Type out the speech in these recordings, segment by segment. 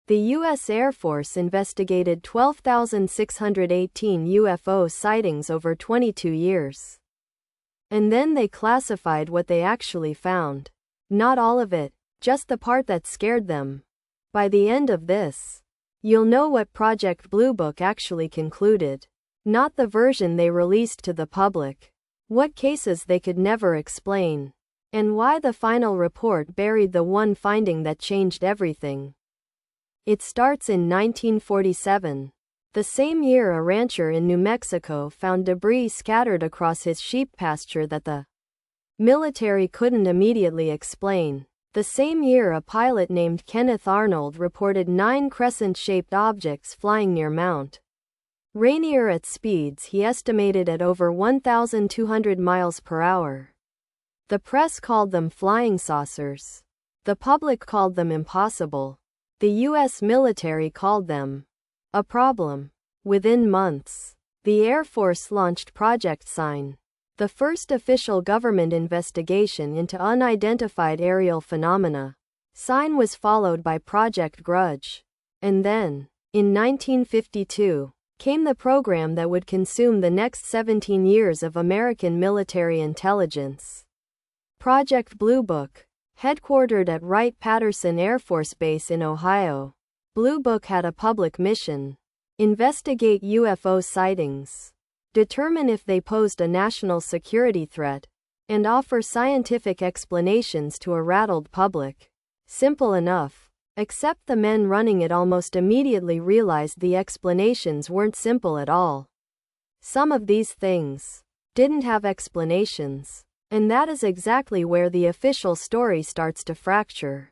The U.S. Air Force investigated 12,618 UFO sightings over 22 years. And then they classified what they actually found. Not all of it, just the part that scared them. By the end of this, you'll know what Project Blue Book actually concluded. Not the version they released to the public. What cases they could never explain. And why the final report buried the one finding that changed everything. It starts in 1947. The same year a rancher in New Mexico found debris scattered across his sheep pasture that the military couldn't immediately explain. The same year a pilot named Kenneth Arnold reported 9 crescent-shaped objects flying near Mount Rainier at speeds he estimated at over 1,200 miles per hour. The press called them flying saucers. The public called them impossible. The U.S. military called them a problem. Within months, the Air Force launched Project Sign, the first official government investigation into unidentified aerial phenomena. Sign was followed by Project Grudge. And then, in 1952, came the program that would consume the next 17 years of American military intelligence. Project Blue Book. Headquartered at Wright-Patterson Air Force Base in Ohio, Blue Book had a public mission. Investigate UFO sightings. Determine if they posed a national security threat. And offer scientific explanations to a rattled public. Simple enough. Except the men running it almost immediately realized the explanations weren't simple at all. Some of these things didn't have explanations. And that is exactly where the official story starts to fracture.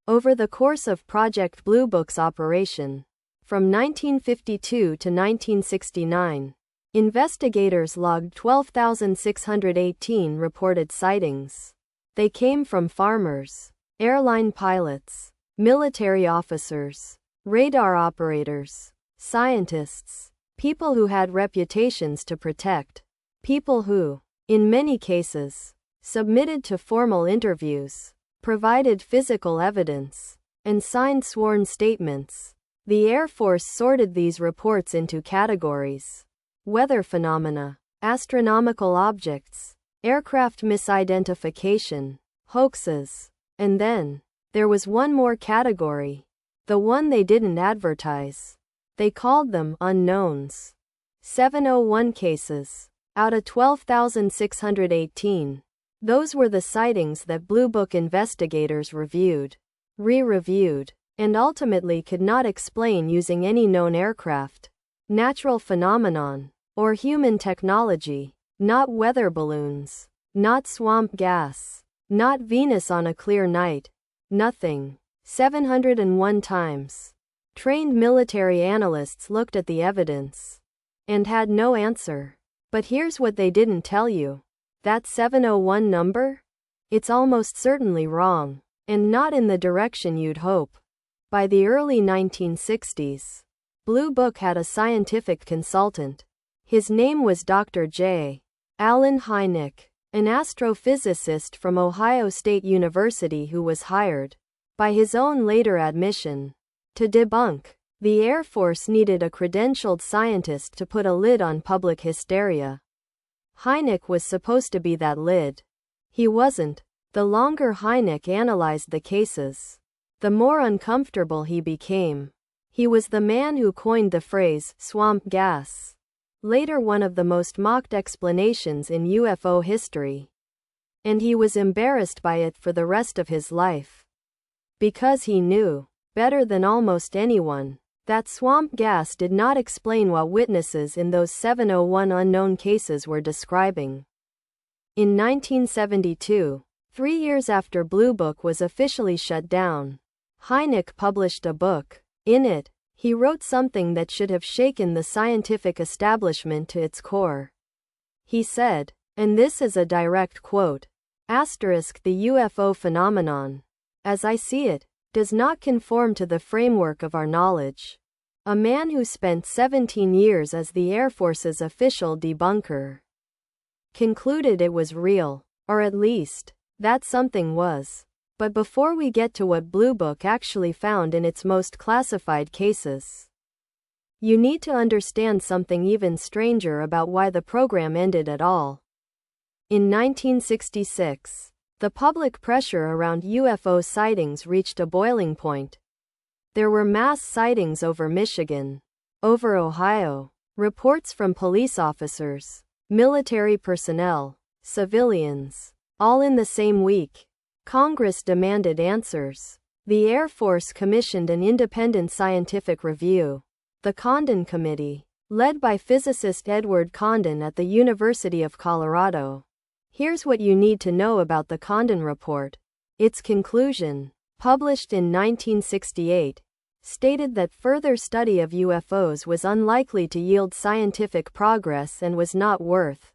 Over the course of Project Blue Book's operation, from 1952 to 1969, investigators logged 12,618 reported sightings. They came from farmers, airline pilots, military officers, radar operators, scientists, people who had reputations to protect, people who, in many cases, submitted to formal interviews, provided physical evidence, and signed sworn statements. The Air Force sorted these reports into categories: weather phenomena, astronomical objects, aircraft misidentification, hoaxes. And then, there was one more category. The one they didn't advertise. They called them unknowns. 701 cases. Out of 12,618. Those were the sightings that Blue Book investigators reviewed, re-reviewed, and ultimately could not explain using any known aircraft, natural phenomenon, or human technology. Not weather balloons, not swamp gas, not Venus on a clear night. Nothing. 701 times. Trained military analysts looked at the evidence and had no answer. But here's what they didn't tell you. That 701 number? It's almost certainly wrong, and not in the direction you'd hope. By the early 1960s, Blue Book had a scientific consultant. His name was Dr. J. Allen Hynek, an astrophysicist from Ohio State University who was hired, by his own later admission, to debunk. The Air Force needed a credentialed scientist to put a lid on public hysteria. Hynek was supposed to be that lid. He wasn't. The longer Hynek analyzed the cases, the more uncomfortable he became. He was the man who coined the phrase, swamp gas. Later one of the most mocked explanations in UFO history. And he was embarrassed by it for the rest of his life. Because he knew, better than almost anyone, that swamp gas did not explain what witnesses in those 701 unknown cases were describing. In 1972, 3 years after Blue Book was officially shut down, Hynek published a book. In it, he wrote something that should have shaken the scientific establishment to its core. He said, and this is a direct quote, "The UFO phenomenon, as I see it, does not conform to the framework of our knowledge." A man who spent 17 years as the Air Force's official debunker concluded it was real, or at least, that something was. But before we get to what Blue Book actually found in its most classified cases, you need to understand something even stranger about why the program ended at all. In 1966, the public pressure around UFO sightings reached a boiling point. There were mass sightings over Michigan, over Ohio, reports from police officers, military personnel, civilians, all in the same week. Congress demanded answers. The Air Force commissioned an independent scientific review. The Condon Committee, led by physicist Edward Condon at the University of Colorado. Here's what you need to know about the Condon Report. Its conclusion, published in 1968, stated that further study of UFOs was unlikely to yield scientific progress and was not worth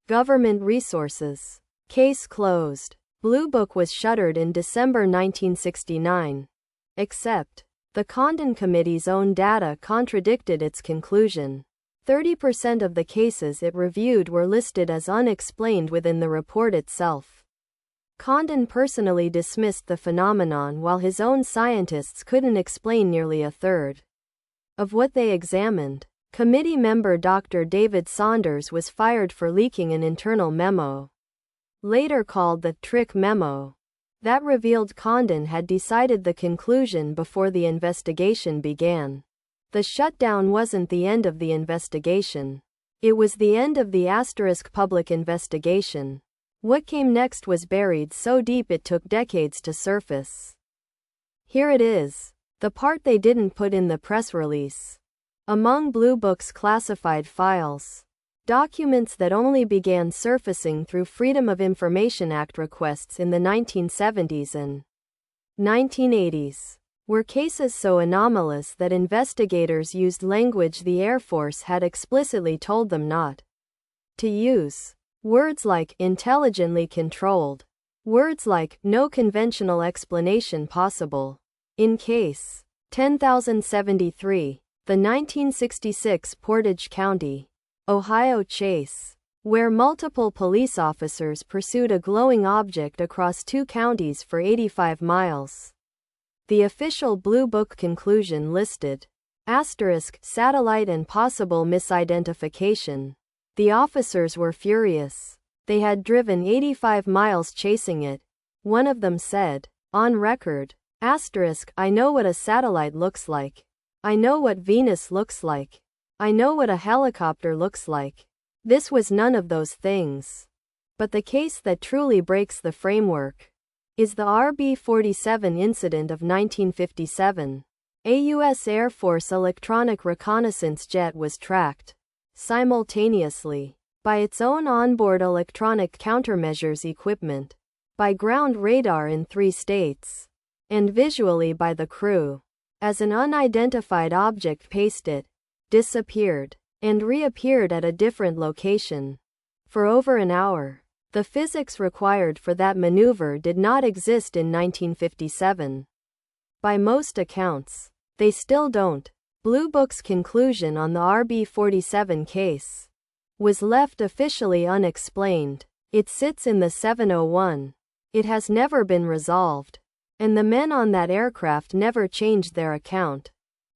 government resources. Case closed. Blue Book was shuttered in December 1969. Except, the Condon Committee's own data contradicted its conclusion. 30% of the cases it reviewed were listed as unexplained within the report itself. Condon personally dismissed the phenomenon while his own scientists couldn't explain nearly a third of what they examined. Committee member Dr. David Saunders was fired for leaking an internal memo, later called the trick memo, that revealed Condon had decided the conclusion before the investigation began. The shutdown wasn't the end of the investigation. It was the end of the public investigation. What came next was buried so deep it took decades to surface. Here it is, the part they didn't put in the press release. Among Blue Book's classified files, documents that only began surfacing through Freedom of Information Act requests in the 1970s and 1980s, were cases so anomalous that investigators used language the Air Force had explicitly told them not to use. Words like intelligently controlled, words like no conventional explanation possible. In case 10,073, the 1966 Portage County, Ohio chase, where multiple police officers pursued a glowing object across two counties for 85 miles. The official Blue Book conclusion listed satellite and possible misidentification. The officers were furious. They had driven 85 miles chasing it. One of them said, on record, I know what a satellite looks like. I know what Venus looks like. I know what a helicopter looks like. This was none of those things. But the case that truly breaks the framework is the RB-47 incident of 1957. A U.S. Air Force electronic reconnaissance jet was tracked simultaneously by its own onboard electronic countermeasures equipment, by ground radar in 3 states, and visually by the crew, as an unidentified object paced it, disappeared, and reappeared at a different location for over an hour. The physics required for that maneuver did not exist in 1957. By most accounts, they still don't. Blue Book's conclusion on the RB-47 case was left officially unexplained. It sits in the 701. It has never been resolved. And the men on that aircraft never changed their account.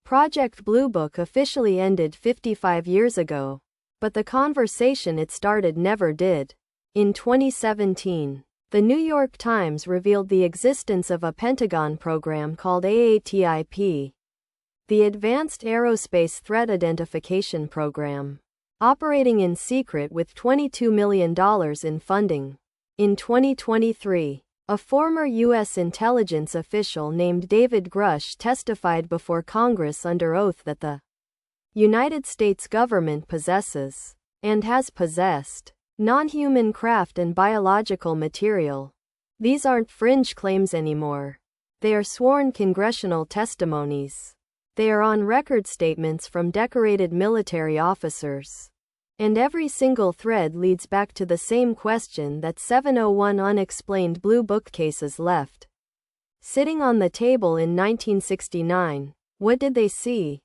Project Blue Book officially ended 55 years ago, but the conversation it started never did. In 2017, the New York Times revealed the existence of a Pentagon program called AATIP, the Advanced Aerospace Threat Identification Program, operating in secret with $22 million in funding. In 2023, a former U.S. intelligence official named David Grush testified before Congress under oath that the United States government possesses, and has possessed, non-human craft and biological material. These aren't fringe claims anymore. They are sworn congressional testimonies. They are on record statements from decorated military officers. And every single thread leads back to the same question that 701 unexplained Blue Book cases left sitting on the table in 1969. What did they see?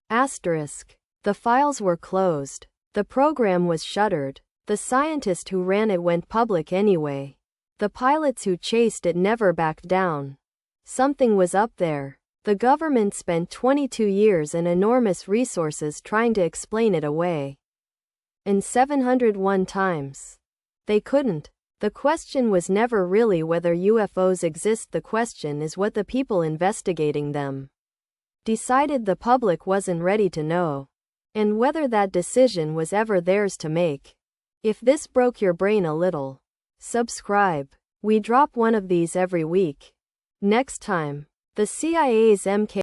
The files were closed. The program was shuttered. The scientist who ran it went public anyway. The pilots who chased it never backed down. Something was up there. The government spent 22 years and enormous resources trying to explain it away. And 701 times. They couldn't. The question was never really whether UFOs exist, the question is what the people investigating them decided the public wasn't ready to know. And whether that decision was ever theirs to make. If this broke your brain a little, subscribe. We drop one of these every week. Next time, the CIA's MK